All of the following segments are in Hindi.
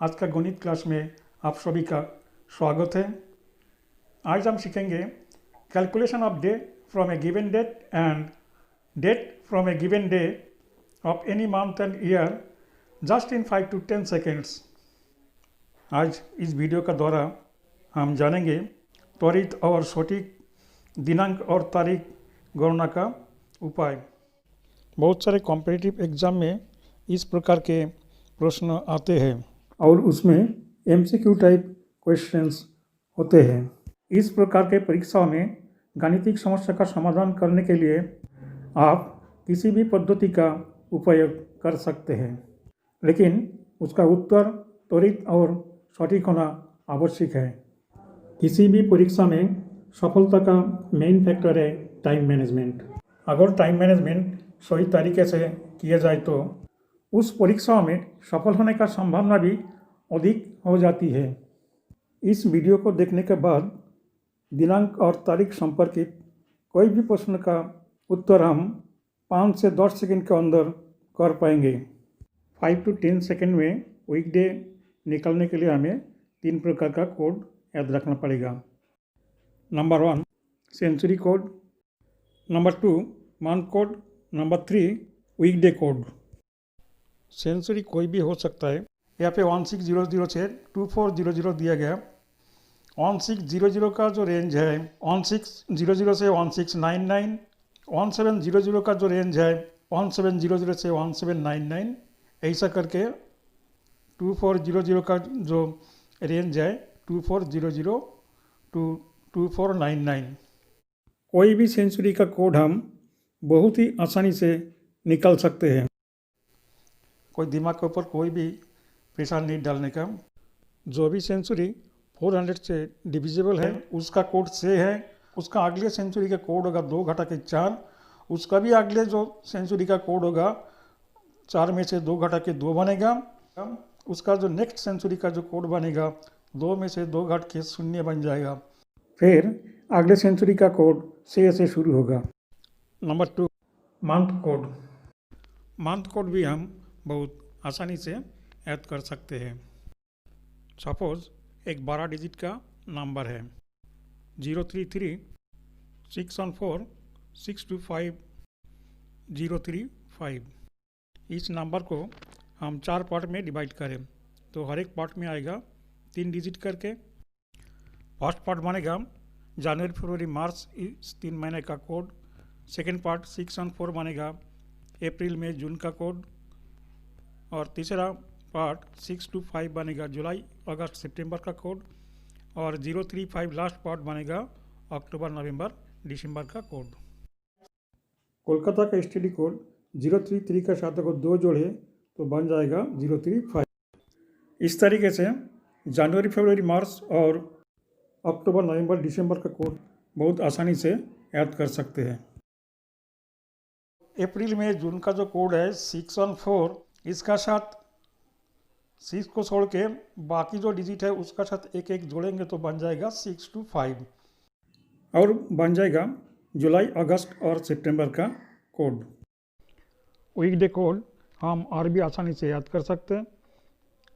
आज का गणित क्लास में आप सभी का स्वागत है। आज हम सीखेंगे calculation of day from a given date and date from a given day of any month and year just in 5 to 10 seconds. आज इस वीडियो का द्वारा हम जानेंगे त्वरित और सटीक दिनांक और तारीख गणना का उपाय। बहुत सारे कॉम्पिटिटिव एग्जाम में इस प्रकार के प्रश्न आते हैं और उसमें MCQ टाइप क्वेश्चंस होते हैं। इस प्रकार के परीक्षाओं में गणितिक समस्या का समाधान करने के लिए आप किसी भी पद्धति का उपयोग कर सकते हैं, लेकिन उसका उत्तर त्वरित और सटीक होना आवश्यक है। किसी भी परीक्षा में सफलता का मेन फैक्टर है टाइम मैनेजमेंट। अगर टाइम मैनेजमेंट सही तरीके से किया जाए तो उस परीक्षाओं में सफल होने का संभावना भी अधिक हो जाती है। इस वीडियो को देखने के बाद दिनांक और तारीख संपर्कित कोई भी प्रश्न का उत्तर हम 5 से 10 सेकंड के अंदर कर पाएंगे। 5 to 10 सेकंड में वीकडे निकालने के लिए हमें 3 प्रकार का कोड याद रखना पड़ेगा। Number 1 century code, number 2 month code, number 3 weekday code. Century कोई भी हो सकता है। यहाँ पे 1600 से 2400 दिया गया। 1600 का जो रेंज है 1600 से 1699, 1700 का जो रेंज है 1700 से 1799, ऐसा करके 2400 का जो रेंज है 2400 to 2499। कोई भी सेंचुरी का कोड हम बहुत ही आसानी से निकाल सकते हैं। कोई दिमाग के ऊपर कोई भी प्रेशर नहीं डालने का। जो भी सेंचुरी 400 से डिविजिबल है उसका कोड 6 है। उसका अगले सेंचुरी का कोड होगा 2 घटा के 4। उसका भी अगले जो सेंचुरी का कोड होगा 4 में से 2 घटा के 2 बनेगा। उसका जो नेक्स्ट सेंचुरी का जो कोड बनेगा 2 में से 2 घट के 0 बन जाएगा। फिर अगले सेंचुरी का कोड 6 से शुरू होगा। Number 2 month code. Month code भी हम बहुत आसानी से ऐड कर सकते हैं। सपोज एक 12 डिजिट का नंबर है 033 614 625 035। इस नंबर को हम 4 पार्ट में डिवाइड करें तो हर एक पार्ट में आएगा 3 डिजिट करके। फर्स्ट पार्ट बनेगा जनवरी फरवरी मार्च इस 3 महीने का कोड। सेकेंड पार्ट 614 बनेगा अप्रैल मई जून का कोड। और तीसरा पार्ट 6 to 5 बनेगा जुलाई अगस्त सितंबर का कोड। और 035 लास्ट पार्ट बनेगा अक्टूबर नवंबर दिसंबर का कोड। कोलकाता का STD कोड 033 का साथ अगर 2 जोड़े तो बन जाएगा 035। इस तरीके से जनवरी फरवरी मार्च और अक्टूबर नवंबर दिसंबर का कोड बहुत आसानी से याद कर सकते हैं। अप्रैल में जून का जो कोड है 614, इसका साथ 6 को छोड़ के बाकी जो डिजिट है उसका साथ एक एक जोड़ेंगे तो बन जाएगा 6 to 5 और बन जाएगा जुलाई अगस्त और सितंबर का कोड। वीकडे कोड हम और भी आसानी से याद कर सकते हैं।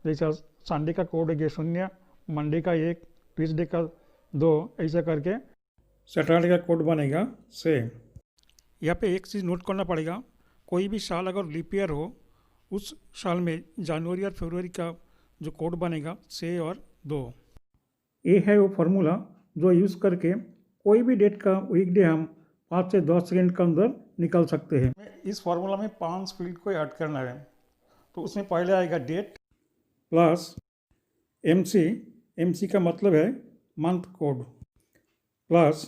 जैसा संडे का कोड है 0, मंडे का 1, ट्यूसडे का 2, ऐसा करके सैटरडे का कोड बनेगा 6। यहाँ पे एक चीज़ नोट करना पड़ेगा, कोई भी साल अगर लीप ईयर हो उस साल में जनवरी और फरवरी का जो कोड बनेगा 6 और 2। ये है वो फार्मूला जो यूज़ करके कोई भी डेट का वीकडे हम 5 से 10 सेकंड के अंदर निकाल सकते हैं। इस फार्मूला में 5 फील्ड को ऐड करना है तो उसमें पहले आएगा डेट प्लस MC का मतलब है मंथ कोड, प्लस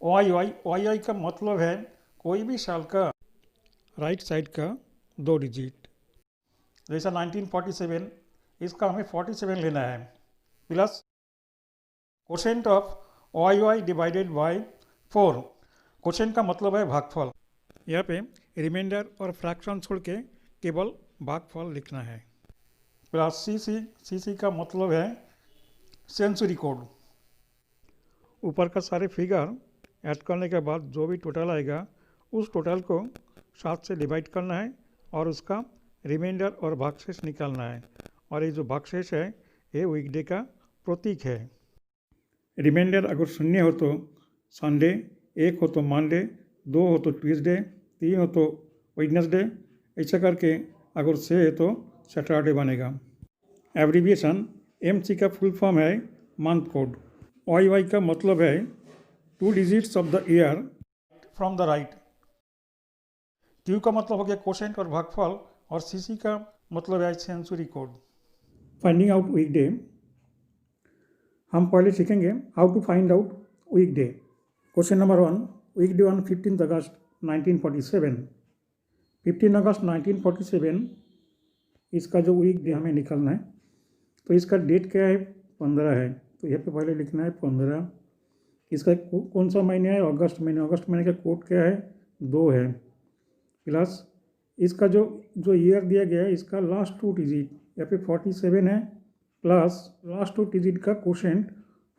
YI का मतलब है कोई भी साल का राइट साइड का 2 डिजिट। जैसा 1947, इसका हमें 47 लेना है, plus quotient of YI divided by 4। Quotient का मतलब है भागफल। यहाँ पे रिमाइंडर और फ्रैक्शन छोड़ के केवल भागफल लिखना है। प्लस CC का मतलब है सेंचुरी कोड। ऊपर का सारे फिगर ऐड करने के बाद जो भी टोटल आएगा उस टोटल को 7 से डिवाइड करना है और उसका रिमाइंडर और भागशेष निकालना है और ये जो भागशेष है ये वीकडे का प्रतीक है। रिमाइंडर अगर शून्य हो तो संडे, 1 हो तो मंडे, 2 हो तो ट्यूसडे, 3 हो तो वेडनेसडे, ऐसा करके अगर 6 है तो सैटरडे बनेगा। एब्रीविएशन MC का फुल फॉर्म है मंथ कोड। YY का मतलब है 2 digits of the year from the right. Q का मतलब हो गया कोशेंट और भागफल, और CC का मतलब है century code. Finding out weekday, हम पहले सीखेंगे how to find out weekday. Question number 1, weekday 1 15 अगस्त 1947। 15 अगस्त 1947 इसका जो वीकडे हमें निकालना है, तो इसका डेट क्या है, 15 है, तो यहाँ पे पहले लिखना है 15। इसका कौन सा महीने है, अगस्त महीने। अगस्त महीने का कोड क्या है, 2 है, प्लस इसका जो ईयर दिया गया है इसका लास्ट 2 डिजिट यहाँ पे 47 है, प्लस लास्ट 2 डिजिट का quotient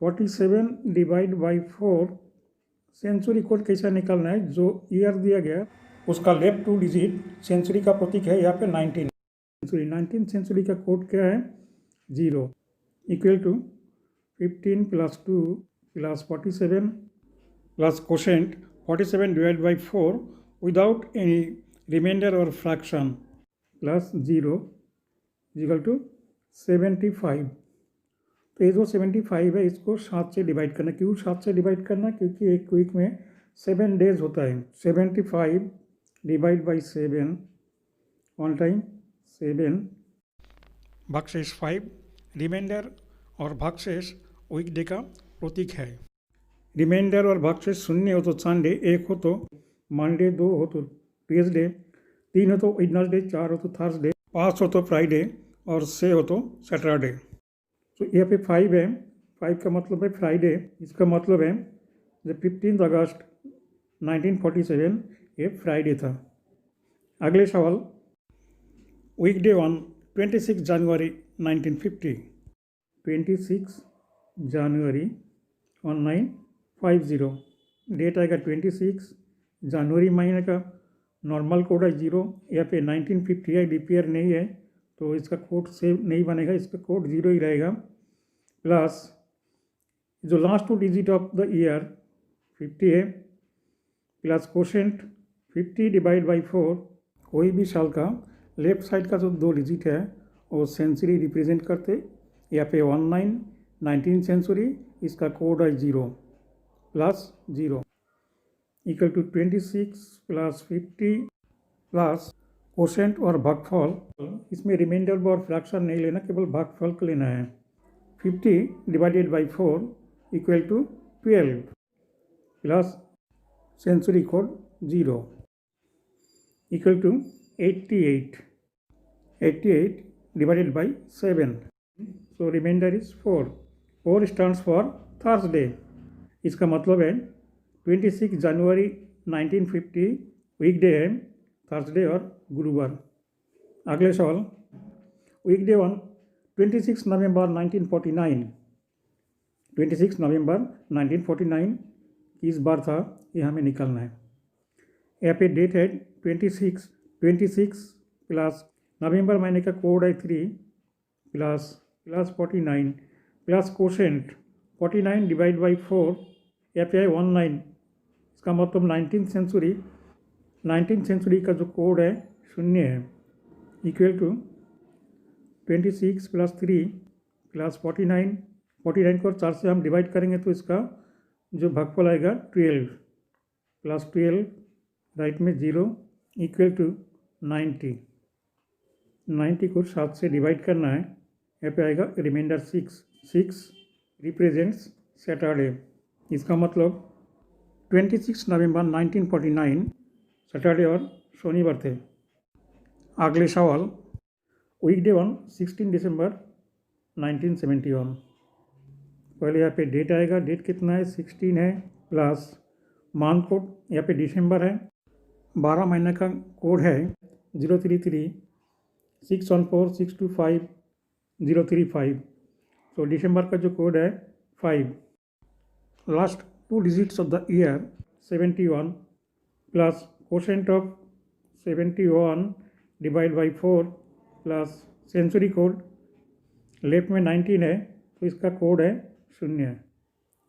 47 divide by 4। Century code कैसा निकालना है, जो ईयर दिया गया उसका लेफ्ट 2 डिजिट सेंचुरी का प्रतीक है यहाँ पे 19 सेंचुरी का कोड क्या है, 0, equal to 15 plus 2 plus 47 plus quotient 47 divide by 4 without any remainder और फ्रैक्शन प्लस 0 इक्वल टू 75। तो ये जो 75 है इसको 7 से डिवाइड करना। क्यों 7 से डिवाइड करना, क्योंकि एक वीक में 7 डेज होता है। 75 डिवाइड बाई 7 वन टाइम 7, भागशेष 5। रिमाइंडर और भागशेष वीकडे का प्रतीक है। रिमाइंडर और भागशेष शून्य हो तो संडे, 1 हो तो मंडे, 2 हो तो ट्यूसडे, 3 हो तो वेडनेसडे, 4 हो तो थर्सडे, 5 हो तो फ्राइडे और 6 हो तो सैटरडे। तो यहाँ पे 5 है, 5 का मतलब है फ्राइडे। इसका मतलब है जो 15 अगस्त 1947 ये फ्राइडे था। अगले सवाल, वीकडे 1 26 जनवरी 1950। 26 जनवरी 1950, डेट आएगा 26। जनवरी महीने का नॉर्मल कोड है 0, यहाँ पे 1950 है, लीप ईयर नहीं है तो इसका कोड सेव नहीं बनेगा, इसका कोड 0 ही रहेगा। प्लस जो last 2 digit of the year 50 है, प्लस कोशेंट 50 डिवाइड बाई 4। कोई भी साल का लेफ्ट साइड का जो 2 डिजिट है वो सेंचुरी रिप्रेजेंट करते। यहाँ पे 19 सेंचुरी, इसका कोड है 0 plus 0 equal to 26 plus 50 plus quotient और भागफल। इसमें रिमाइंडर और फ्रैक्शन नहीं लेना, केवल भागफल को लेना है। 50 divided by 4 equal to 12 plus century code 0 equal to 88 divided by 7। So remainder is 4 stands for Thursday. इसका मतलब है 26 जनवरी 1950 वीकडे है, थर्सडे और गुरुवार। अगले सवाल, वीकडे 1 26 नवंबर 1949। 26 नवंबर 1949 किस बार था ये हमें निकालना है। यहाँ पे डेट है 26 प्लस नवंबर महीने का कोड है 3 plus 49 plus quotient 49 divide by 4, यहाँ पे है 19। इसका मतलब 19 सेंचुरी का जो कोड है 0 है, इक्वल टू 26 प्लस 3 प्लस 49 को 4 से हम डिवाइड करेंगे तो इसका जो भागफल आएगा 12 प्लस 12 राइट में 0 इक्वल टू 90 को 7 से डिवाइड करना है। यहाँ पे आएगा रिमाइंडर 6 रिप्रेजेंट्स सैटरडे। इसका मतलब 26 नवंबर 1949 सैटरडे और शनिवार थे। अगले सवाल, वीकडे 1 16 दिसंबर 1971। पहले यहाँ पे डेट आएगा, डेट कितना है 16 है, प्लस मंथ कोड यहाँ पे दिसंबर है, 12 महीने का कोड है 033 614 625 035। तो दिसंबर का जो कोड है 5। Last 2 digits of the year 71 plus quotient of 71 divide by 4 plus century code left में 19 है तो इसका कोड है 0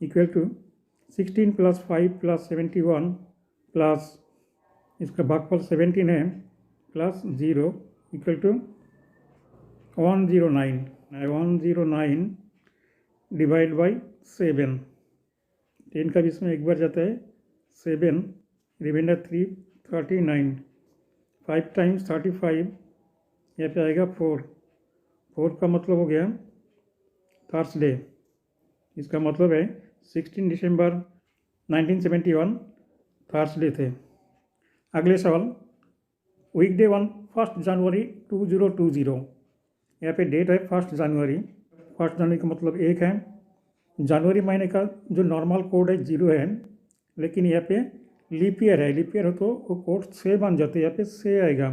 equal to 16 plus 5 plus 71 plus इसका भागफल 17 है plus 0 equal to 109 divide by 7। 10 का भी इसमें एक बार जाता है 7 रिमाइंडर 3 39 5 टाइम्स 35 यहाँ पे आएगा 4 का मतलब हो गया थर्सडे। इसका मतलब है 16 दिसंबर 1971 थर्सडे थे। अगले सवाल वीकडे 1 जनवरी 2020। यहाँ पे डेट है 1 जनवरी। 1 जनवरी का मतलब 1 है। जनवरी महीने का जो नॉर्मल कोड है 0 है, लेकिन यहाँ पे लीप ईयर है। लीप ईयर हो तो वो कोड 6 बन जाते हैं, यहाँ पे 6 आएगा।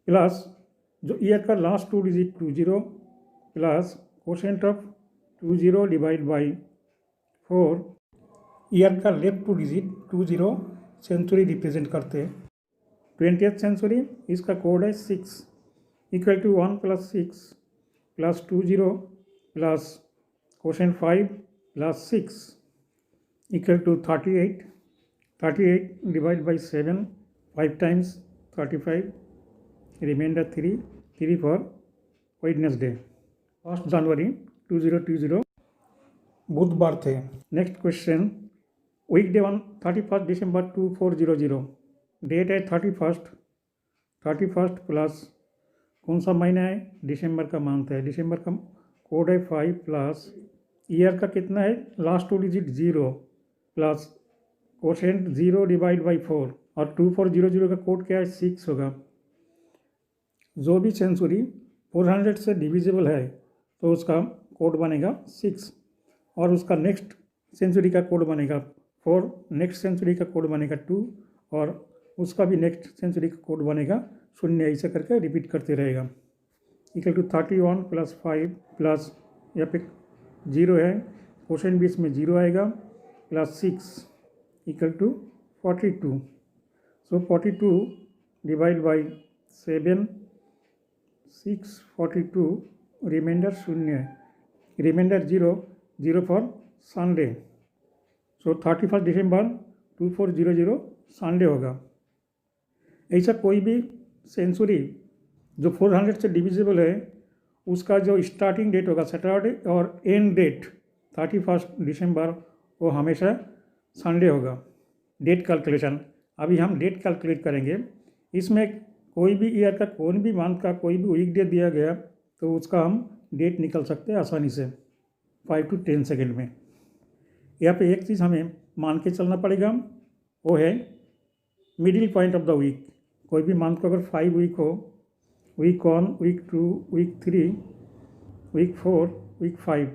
प्लस जो ईयर का last 2 digit 20 plus quotient of 20 divide by 4। Year का लेफ्ट 2 डिजिट 20 सेंचुरी रिप्रेजेंट करते हैं। 20th सेंचुरी इसका कोड है 6 equal to 1 plus 6 plus 20 plus quotient 5 plus 6 equal to 38 divide by 7 5 times 35 remainder 3 for Wednesday. 1 जनवरी 2020 बुधवार थे। नेक्स्ट क्वेश्चन वीकडे 31 दिसंबर 2400। डेट है 31 प्लस कौन सा महीना है? दिसंबर का मंथ है। दिसंबर का कोड है 5 प्लस ईयर का कितना है? Last 2 digit 0 plus quotient 0 divide by 4 और 2400 का कोड क्या है? 6 होगा। जो भी सेंचुरी 400 से डिविजिबल है तो उसका कोड बनेगा 6 और उसका नेक्स्ट सेंचुरी का कोड बनेगा 4, नेक्स्ट सेंचुरी का कोड बनेगा 2 और उसका भी नेक्स्ट सेंचुरी का कोड बनेगा 0। ऐसे करके रिपीट करते रहेगा। इक्वल टू 31 प्लस 5 प्लस यहाँ पे 0 है, क्वेश्चन भी इसमें 0 आएगा, plus 6 equal to 42। So 42 divide by 7 642 remainder 0 remainder 0 for Sunday. So 31 दिसंबर 2400 संडे होगा। ऐसा कोई भी सेंचुरी जो 400 से डिविजिबल है उसका जो स्टार्टिंग डेट होगा सैटरडे और एंड डेट 31 दिसंबर वो हमेशा संडे होगा। डेट कैलकुलेशन, अभी हम डेट कैलकुलेट करेंगे। इसमें कोई भी ईयर का कोई भी मंथ का कोई भी वीक डे दिया गया तो उसका हम डेट निकल सकते हैं आसानी से 5 to 10 सेकेंड में। यहाँ पे एक चीज़ हमें मान के चलना पड़ेगा, वो है middle point of the week. कोई भी मंथ को अगर 5 वीक हो, week 1, week 2, week 3, week 4, week 5,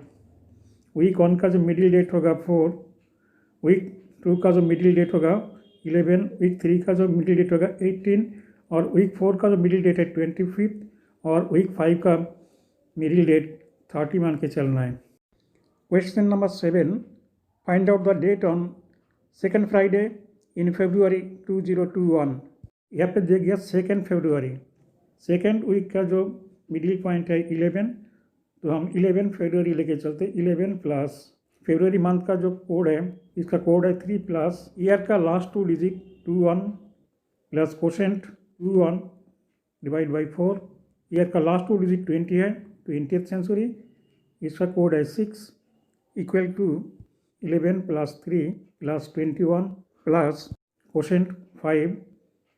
week 1 का जो मिडिल डेट होगा 4, वीक 2 का जो मिडिल डेट होगा 11, वीक 3 का जो मिडिल डेट होगा 18 और वीक 4 का जो मिडिल डेट है 25 और वीक 5 का मिडिल डेट 30 मान के चलना है। Question number 7, find out the date on second Friday in February 2021। यहाँ पे दे गया 2 फरवरी। सेकेंड वीक का जो मिडिल पॉइंट है 11, तो हम 11 फरवरी लेके चलते। 11 प्लस फरवरी मंथ का जो कोड है इसका कोड है 3 प्लस ईयर का last 2 digit 21 plus quotient 21 divide by 4। Year का लास्ट 2 डिजिट 20 है, 20th सेंचुरी। इसका कोड है 6 equal to 11 plus 3 plus 21 plus quotient 5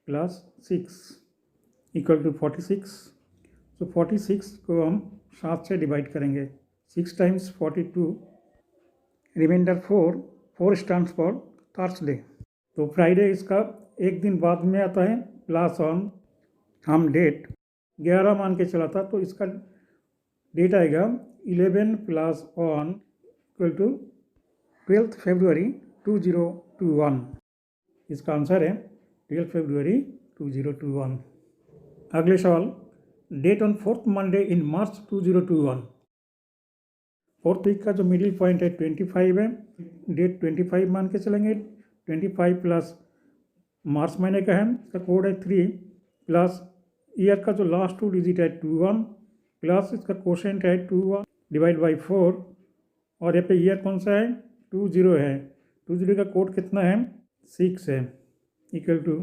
plus 6 equal to 46। तो 46 को हम 7 से डिवाइड करेंगे। 6 times 42 remainder 4 stands for Thursday. तो फ्राइडे इसका एक दिन बाद में आता है। प्लस ऑन हम डेट 11 मान के चला था तो इसका डेट आएगा 11 प्लस ऑन इक्वल टू 12 फरवरी 2021। इसका आंसर है 12 फरवरी 2021। अगले सवाल, date on 4th Monday in मार्च 2021। 4th वीक का जो मिडिल पॉइंट है 25 है, डेट 25 मान के चलेंगे। 25 प्लस मार्च महीने का है, इसका कोड है 3 प्लस ईयर का जो लास्ट 2 डिजिट है 21 प्लस इसका कोशेंट है 21 डिवाइड बाई 4 और यहाँ पे ईयर कौन सा है 20 है। 20 का कोड कितना है 6 है इक्वल टू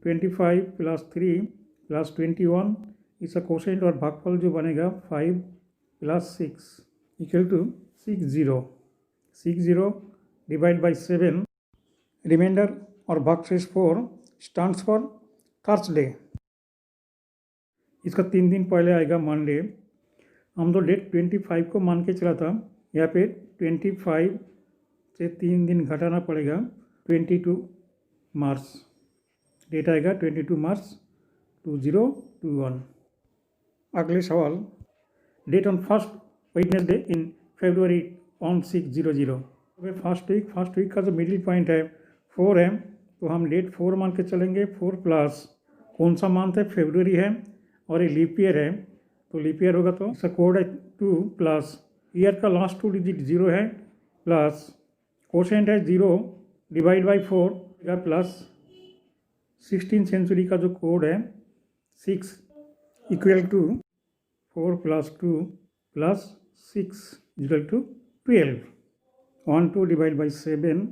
25 प्लस 3 प्लस 21 इसका कोशेंट और भागफल जो बनेगा 5 plus 6 equal to 60 divide by 7 remainder और भागशेष 4 स्टैंड्स फॉर थर्सडे। इसका 3 दिन पहले आएगा मंडे। हम तो डेट 25 को मान के चला था, यहाँ पे 25 से 3 दिन घटाना पड़ेगा 22 मार्च। डेट आएगा 22 मार्च 2021। अगले सवाल date on first Wednesday in फरवरी ऑन 600। फर्स्ट वीक का जो मिडिल पॉइंट है 4 है तो हम डेट 4 मान के चलेंगे। 4 प्लस कौन सा मंथ है फरवरी है और ये लीप ईयर है तो लीप ईयर होगा तो इसका कोड है 2 प्लस ईयर का लास्ट 2 डिजिट 0 है प्लस कोशेंट है 0 डिवाइड बाई 4 का प्लस 16th सेंचुरी का जो कोड है 6 equal to 4 plus 2 plus 6 equal to 12। 1 2 divide by 7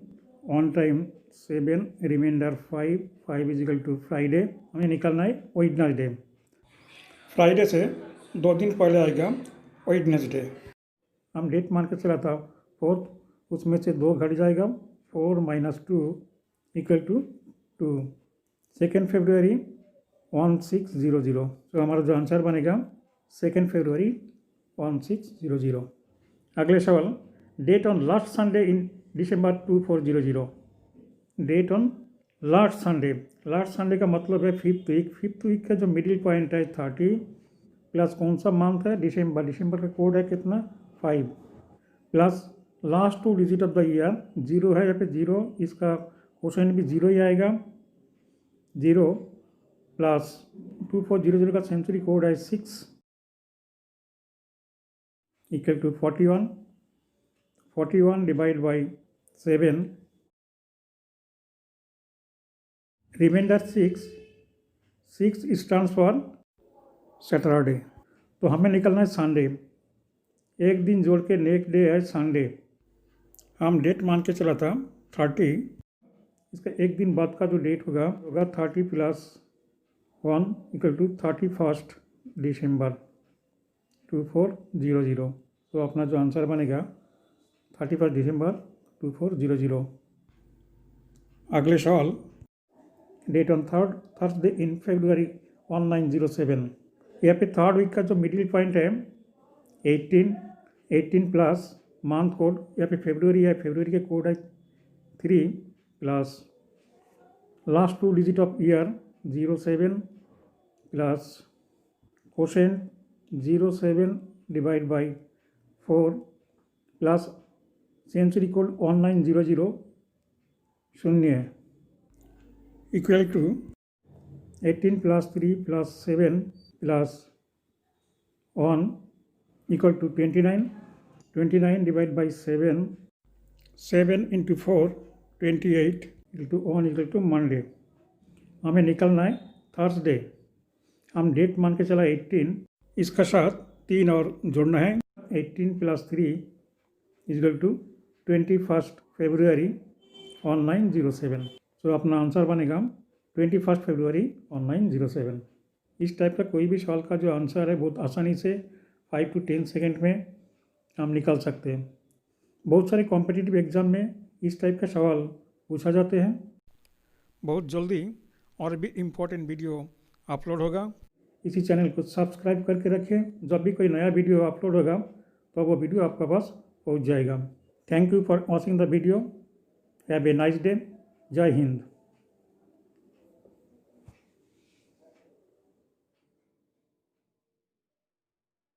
on time 7 remainder 5 is equal to Friday. हमें निकलना है वेडनेसडे। फ्राइडे से 2 दिन पहले आएगा वेडनेसडे। हम डेट मान के चला था 4, उसमें से 2 घट जाएगा 4 माइनस 2 इक्वल टू 2। 2 फरवरी 1600 तो हमारा जो आंसर बनेगा 2 फरवरी 1600। अगले सवाल date on last Sunday in दिसंबर 2400। डेट ऑन लास्ट संडे का मतलब है 5th वीक। 5th वीक का जो मिडिल पॉइंट है 30 प्लस कौन सा मंथ है दिसंबर का कोड है कितना 5 plus last 2 digit of the year 0 है यहाँ पे 0, इसका क्वेश्चन भी 0 ही आएगा। 0 प्लस 2400 का सेंचुरी कोड है 6 equal to 41 divide by 7 remainder 6 stands for Saturday. तो हमें निकलना है संडे। एक दिन जोड़ के नेक्स्ट डे है संडे। हम डेट मान के चला था 30, इसका एक दिन बाद का जो डेट होगा 30 प्लस 1 इक्वल टू 31 दिसंबर 2400। तो अपना जो आंसर बनेगा 31 दिसंबर 2400। अगले सवाल डेट ऑन थर्सडे इन फरवरी 1907। यहाँ पे 3rd वीक का जो मिडिल पॉइंट है 18 प्लस मंथ कोड यहाँ पे फरवरी है, फरवरी के कोड है 3 plus last 2 digit of year 07 plus quotient 07 divide by 4 plus century code 1900 शून्य equal to 18 plus 3 plus 7 plus 1 equal to 29 divide by 7 into 4 28 equal to 1 equal to Monday. हमें निकलना है थर्सडे। हम डेट मान के चला 18, इसका साथ 3 और जोड़ना है 18 प्लस 3 इक्वल टू 21 फरवरी 1907। तो अपना आंसर बनेगा 21 फरवरी 1907। इस टाइप का कोई भी सवाल का जो आंसर है बहुत आसानी से 5 to 10 सेकेंड में हम निकाल सकते हैं। बहुत सारे कॉम्पिटिटिव एग्ज़ाम में इस टाइप का सवाल पूछा जाते हैं। बहुत जल्दी और भी इम्पोर्टेंट वीडियो अपलोड होगा। इसी चैनल को सब्सक्राइब करके रखें। जब भी कोई नया वीडियो अपलोड होगा तो वो वीडियो आपके पास पहुंच जाएगा। Thank you for watching the video. Have a nice day. जय हिंद।